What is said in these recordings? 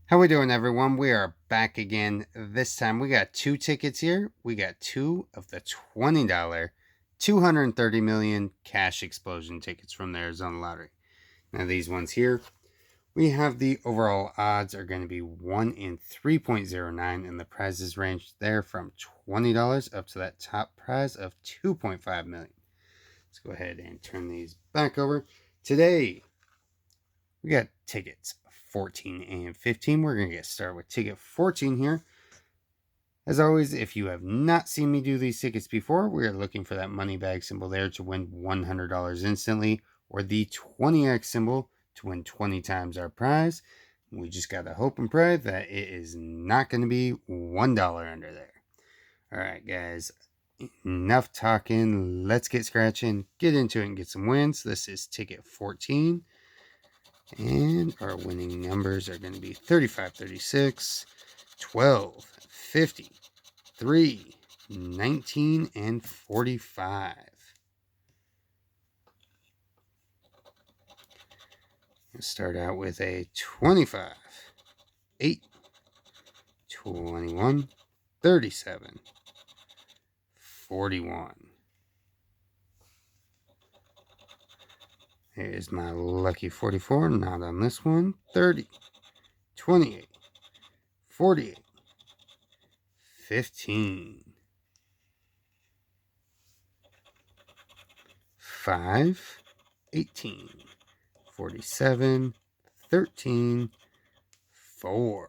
How we doing, everyone? We are back again. This time we got two tickets here. We got two of the $20 230 million cash explosion tickets from the Arizona Lottery. Now these ones here, we have the overall odds are going to be 1 in 3.09, and the prizes range there from $20 up to that top prize of 2.5 million. Let's go ahead and turn these back over. Today we got tickets 14 and 15. We're going to get started with ticket 14 here. As always, if you have not seen me do these tickets before, we are looking for that money bag symbol there to win $100 instantly, or the 20x symbol to win 20 times our prize. We just got to hope and pray that it is not going to be $1 under there. All right, guys, enough talking. Let's get scratching, get into it, and get some wins. This is ticket 14. And our winning numbers are going to be 35, 36, 12, 50, 3, 19, and 45. Let's start out with a 25, 8, 21, 37, 41. Here's my lucky 44, not on this one. 30, 28, 48, 15, 5, 18, 47, 13, 4,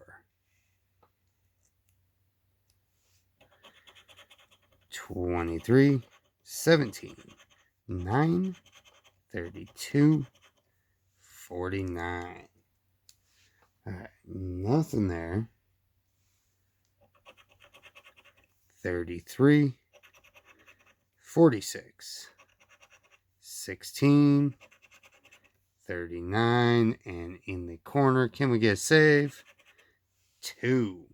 23, 17, 9, 32, 49. All right, nothing there. 33, 46, 16, 39, and in the corner, can we get a save? 2.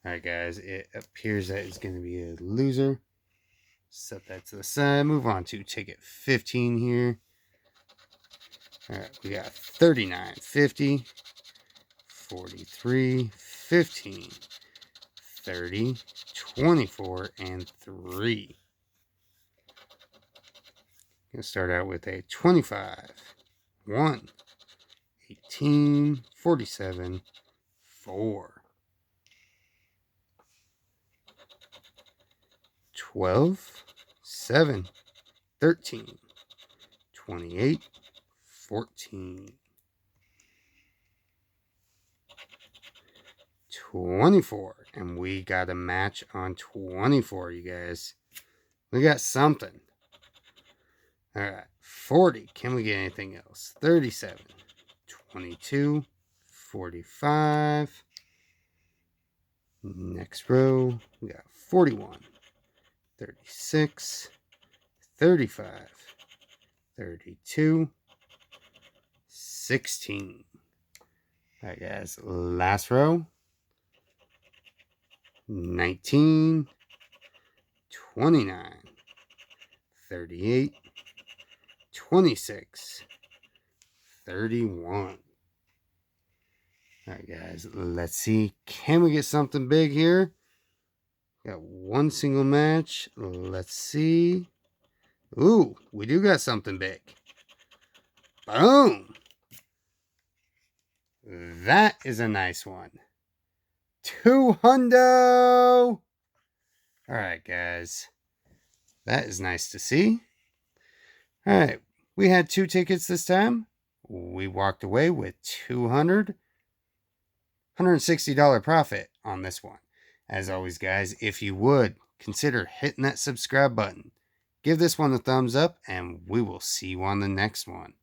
All right, guys, it appears that it's going to be a loser. Set that to the side. Move on to ticket 15 here. All right, we got 39, 50, 43, 15, 30, 24, and 3. Gonna start out with a 25, 1, 18, 47, 4, 12, 7, 13, 28, 14, 24, and we got a match on 24, you guys. We got something. All right, 40. Can we get anything else? 37, 22, 45. Next row, we got 41, 36, 35, 32, 16. All right, guys, last row. 19, 29, 38, 26, 31. All right, guys, let's see. Can we get something big here? Got one single match. Let's see. Ooh, we do got something big. Boom. That is a nice one. 200. All right, guys. That is nice to see. All right, we had 2 tickets this time. We walked away with $160 profit on this one. As always, guys, if you would, consider hitting that subscribe button. Give this one a thumbs up, and we will see you on the next one.